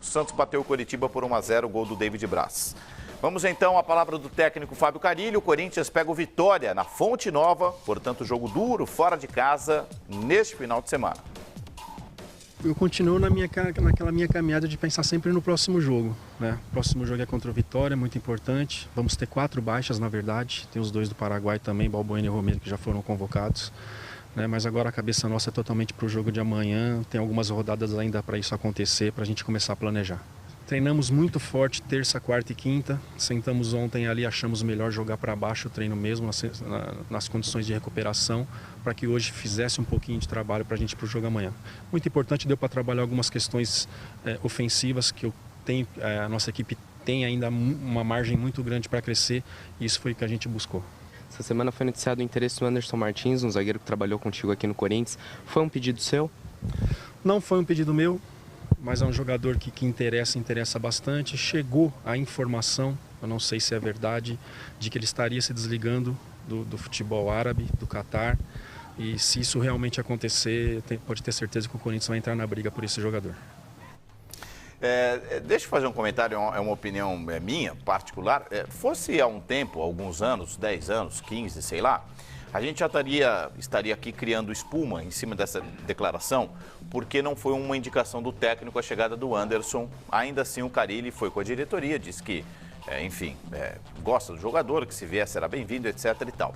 Santos bateu o Coritiba por 1-0, gol do David Braz. Vamos então à palavra do técnico Fábio Carille. O Corinthians pega o Vitória na Fonte Nova, portanto jogo fora de casa, neste final de semana. Eu continuo naquela minha caminhada de pensar sempre no próximo jogo, né? O próximo jogo é contra o Vitória, muito importante. Vamos ter 4 baixas, na verdade. Tem os 2 do Paraguai também, Balbuena e Romero, que já foram convocados. Mas agora a cabeça nossa é totalmente para o jogo de amanhã. Tem algumas rodadas ainda para isso acontecer, para a gente começar a planejar. Treinamos muito forte terça, quarta e quinta. Sentamos ontem ali, achamos melhor jogar para baixo o treino mesmo, nas condições de recuperação, para que hoje fizesse um pouquinho de trabalho para a gente ir para o jogo amanhã. Muito importante, deu para trabalhar algumas questões ofensivas que eu tenho, a nossa equipe tem ainda uma margem muito grande para crescer, e isso foi o que a gente buscou. Essa semana foi noticiado o interesse do Anderson Martins, um zagueiro que trabalhou contigo aqui no Corinthians. Foi um pedido seu? Não foi um pedido meu, mas é um jogador que interessa bastante. Chegou a informação, eu não sei se é verdade, de que ele estaria se desligando do futebol árabe, do Catar. E se isso realmente acontecer, pode ter certeza que o Corinthians vai entrar na briga por esse jogador. Deixa eu fazer um comentário, é uma opinião minha, particular. Fosse há um tempo, alguns anos, 10 anos, 15, sei lá, a gente já estaria aqui criando espuma em cima dessa declaração, porque não foi uma indicação do técnico a chegada do Anderson. Ainda assim, o Carille foi com a diretoria, disse que, gosta do jogador, que se vier será bem-vindo, etc. e tal.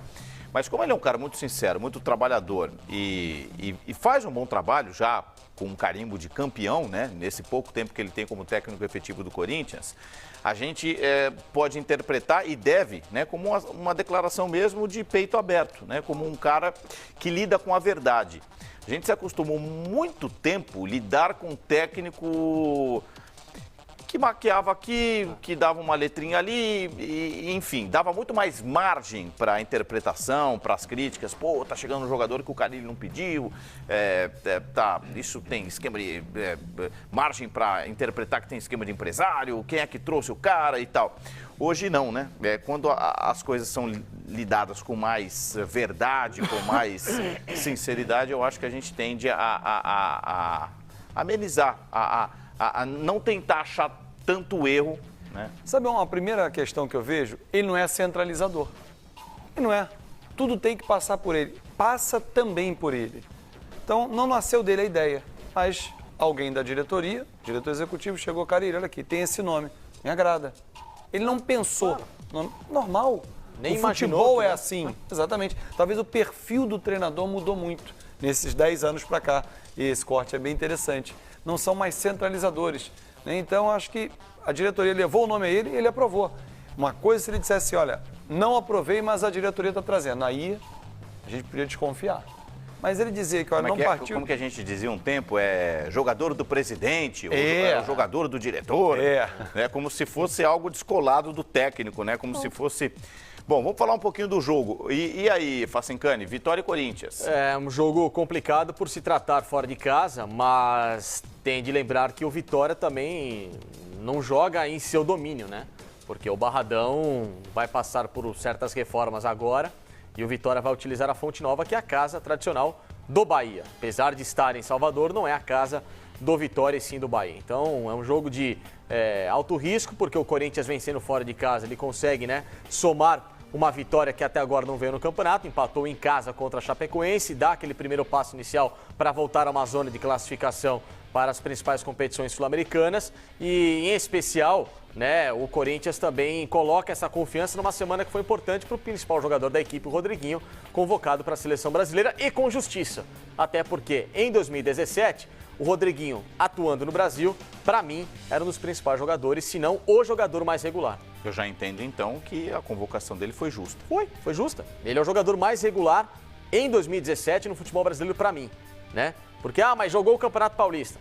Mas como ele é um cara muito sincero, muito trabalhador e faz um bom trabalho já com um carimbo de campeão, né, nesse pouco tempo que ele tem como técnico efetivo do Corinthians, a gente pode interpretar e deve, né, como uma declaração mesmo de peito aberto, né, como um cara que lida com a verdade. A gente se acostumou muito tempo lidar com um técnico que maquiava aqui, que dava uma letrinha ali, e, enfim, dava muito mais margem para a interpretação, para as críticas. Pô, tá chegando um jogador que o Carille não pediu, isso tem esquema de margem para interpretar que tem esquema de empresário, quem é que trouxe o cara e tal. Hoje não, né? Quando as coisas são lidadas com mais verdade, com mais sinceridade, eu acho que a gente tende a amenizar, a não tentar achar tanto erro, né? Sabe uma primeira questão que eu vejo? Ele não é centralizador. Ele não é. Tudo tem que passar por ele. Passa também por ele. Então, não nasceu dele a ideia, mas alguém da diretoria, diretor executivo, chegou, Carille, olha aqui, tem esse nome, me agrada. Ele não pensou. Normal. Nem o imaginou futebol que é assim. Exatamente. Talvez o perfil do treinador mudou muito nesses 10 anos para cá. E esse corte é bem interessante. Não são mais centralizadores, né? Então, acho que a diretoria levou o nome a ele e ele aprovou. Uma coisa se ele dissesse, olha, não aprovei, mas a diretoria está trazendo. Aí, a gente podia desconfiar. Mas ele dizia que, olha, não partiu... Como que a gente dizia um tempo, jogador do presidente, ou jogador do diretor. Né? Como se fosse algo descolado do técnico, né? Como se fosse... Bom, vamos falar um pouquinho do jogo. E aí, Facincani, Vitória e Corinthians? É um jogo complicado por se tratar fora de casa, mas tem de lembrar que o Vitória também não joga em seu domínio, né? Porque o Barradão vai passar por certas reformas agora e o Vitória vai utilizar a Fonte Nova, que é a casa tradicional do Bahia. Apesar de estar em Salvador, não é a casa do Vitória e sim do Bahia. Então é um jogo de alto risco, porque o Corinthians vencendo fora de casa, ele consegue, né, somar uma vitória que até agora não veio no campeonato, empatou em casa contra a Chapecoense, dá aquele primeiro passo inicial para voltar a uma zona de classificação para as principais competições sul-americanas e, em especial, né, o Corinthians também coloca essa confiança numa semana que foi importante para o principal jogador da equipe, o Rodriguinho, convocado para a seleção brasileira e com justiça. Até porque, em 2017, o Rodriguinho, atuando no Brasil, para mim, era um dos principais jogadores, se não o jogador mais regular. Eu já entendo, então, que a convocação dele foi justa. Foi justa. Ele é o jogador mais regular em 2017 no futebol brasileiro para mim, né? Porque, mas jogou o Campeonato Paulista.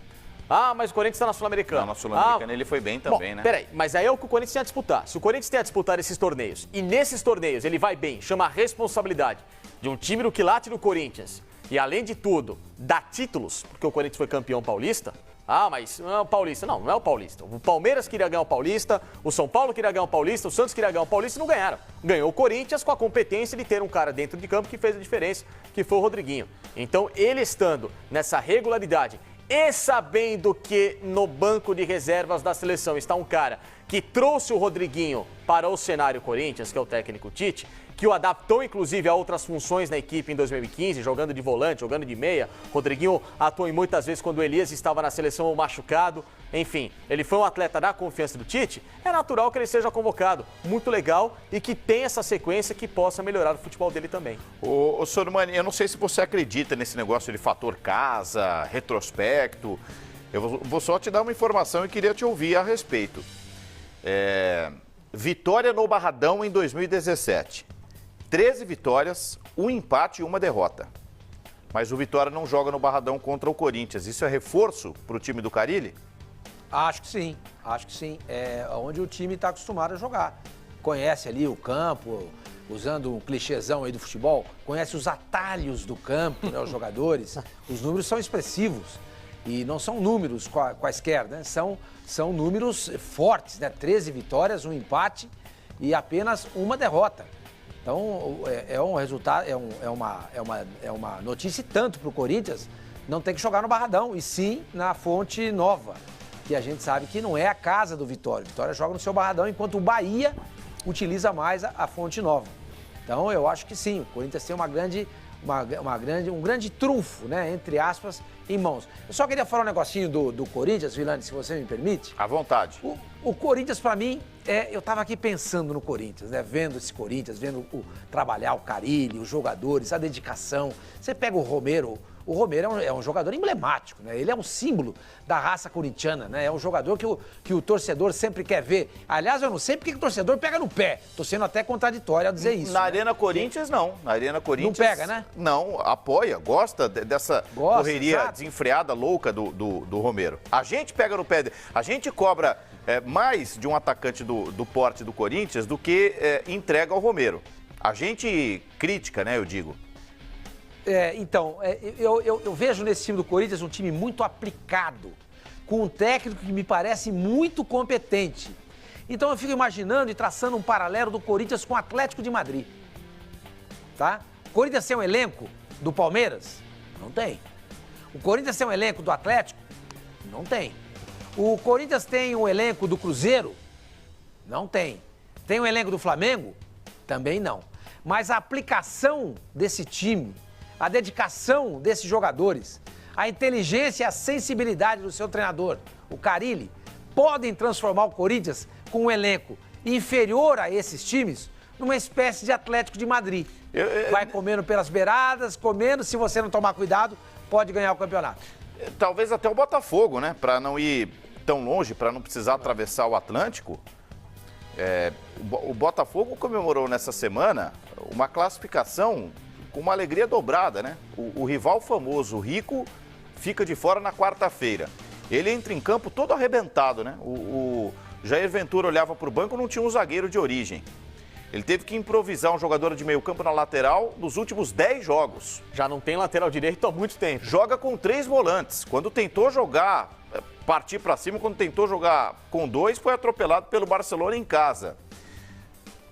Mas o Corinthians está na Sul-Americana. Não, na Sul-Americana ele foi bem também, né? Peraí, mas aí é o que o Corinthians tem a disputar. Se o Corinthians tem a disputar esses torneios, e nesses torneios ele vai bem, chama a responsabilidade de um time do quilate do Corinthians, e além de tudo, dá títulos, porque o Corinthians foi campeão paulista, mas não é o Paulista. Não, não é o Paulista. O Palmeiras queria ganhar o Paulista, o São Paulo queria ganhar o Paulista, o Santos queria ganhar o Paulista e não ganharam. Ganhou o Corinthians com a competência de ter um cara dentro de campo que fez a diferença, que foi o Rodriguinho. Então, ele estando nessa regularidade e sabendo que no banco de reservas da seleção está um cara que trouxe o Rodriguinho para o cenário Corinthians, que é o técnico Tite, que o adaptou inclusive a outras funções na equipe em 2015, jogando de volante, jogando de meia. Rodriguinho atuou em muitas vezes quando o Elias estava na seleção machucado. Enfim, ele foi um atleta da confiança do Tite, é natural que ele seja convocado. Muito legal e que tenha essa sequência que possa melhorar o futebol dele também. Ô Sormani, eu não sei se você acredita nesse negócio de fator casa, retrospecto. Eu vou só te dar uma informação e queria te ouvir a respeito. Vitória no Barradão em 2017. 13 vitórias, 1 empate e 1 derrota. Mas o Vitória não joga no Barradão contra o Corinthians. Isso é reforço para o time do Carille? Acho que sim, acho que sim. É onde o time está acostumado a jogar. Conhece ali o campo, usando um clichêzão aí do futebol, conhece os atalhos do campo, né, os jogadores. Os números são expressivos e não são números quaisquer, né? São números fortes, né? 13 vitórias, 1 empate e apenas 1 derrota. Então, é um resultado, é uma notícia tanto para o Corinthians não ter que jogar no Barradão, e sim na Fonte Nova, que a gente sabe que não é a casa do Vitória. O Vitória joga no seu Barradão, enquanto o Bahia utiliza mais a Fonte Nova. Então, eu acho que sim, o Corinthians tem um grande trunfo, né, entre aspas, em mãos. Eu só queria falar um negocinho do Corinthians, Vilani, se você me permite. À vontade. O Corinthians, para mim, eu estava aqui pensando no Corinthians, né? Vendo esse Corinthians, vendo trabalhar o Carille, os jogadores, a dedicação. Você pega o Romero é um jogador emblemático, né? Ele é um símbolo da raça corintiana, né? É um jogador que o torcedor sempre quer ver. Aliás, eu não sei porque o torcedor pega no pé. Tô sendo até contraditório ao dizer isso. Na Arena Corinthians, não. Na Arena Corinthians... Não pega, né? Não, apoia, gosta dessa correria exato, desenfreada, louca do Romero. A gente pega no pé dele. A gente cobra mais de um atacante do porte do Corinthians do que entrega ao Romero. A gente critica, né, eu digo. Eu vejo nesse time do Corinthians um time muito aplicado, com um técnico que me parece muito competente. Então eu fico imaginando e traçando um paralelo do Corinthians com o Atlético de Madrid. Tá? O Corinthians tem um elenco do Palmeiras? Não tem. O Corinthians tem um elenco do Atlético? Não tem. O Corinthians tem um elenco do Cruzeiro? Não tem. Tem um elenco do Flamengo? Também não. Mas a aplicação desse time, a dedicação desses jogadores, a inteligência e a sensibilidade do seu treinador, o Carille, podem transformar o Corinthians com um elenco inferior a esses times numa espécie de Atlético de Madrid. Vai comendo pelas beiradas, comendo, se você não tomar cuidado, pode ganhar o campeonato. Talvez até o Botafogo, né? Para não ir tão longe, para não precisar atravessar o Atlântico. O Botafogo comemorou nessa semana uma classificação com uma alegria dobrada, né? O rival famoso, o Rico, fica de fora na quarta-feira. Ele entra em campo todo arrebentado, né? O Jair Ventura olhava para o banco, não tinha um zagueiro de origem. Ele teve que improvisar um jogador de meio campo na lateral nos últimos 10 jogos. Já não tem lateral direito há muito tempo. Joga com 3 volantes. Quando tentou jogar, partir para cima, quando tentou jogar com 2, foi atropelado pelo Barcelona em casa.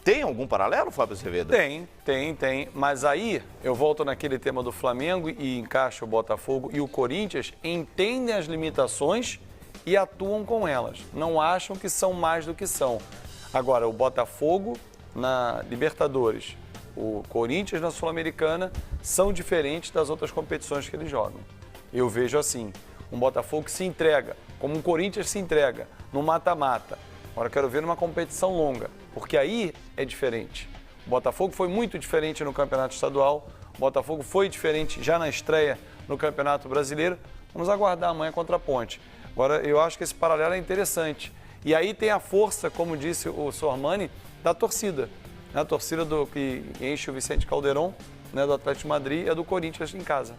Tem algum paralelo, Fábio Azevedo? Tem. Mas aí eu volto naquele tema do Flamengo e encaixo o Botafogo e o Corinthians entendem as limitações e atuam com elas. Não acham que são mais do que são. Agora, o Botafogo na Libertadores, o Corinthians na Sul-Americana são diferentes das outras competições que eles jogam. Eu vejo assim, um Botafogo que se entrega, como um Corinthians se entrega, no mata-mata. Agora eu quero ver numa competição longa, porque aí é diferente. O Botafogo foi muito diferente no Campeonato Estadual, o Botafogo foi diferente já na estreia no Campeonato Brasileiro. Vamos aguardar amanhã contra a Ponte. Agora, eu acho que esse paralelo é interessante. E aí tem a força, como disse o Sormani, da torcida. A torcida que enche o Vicente Caldeirão, né, do Atlético de Madrid, é do Corinthians em casa.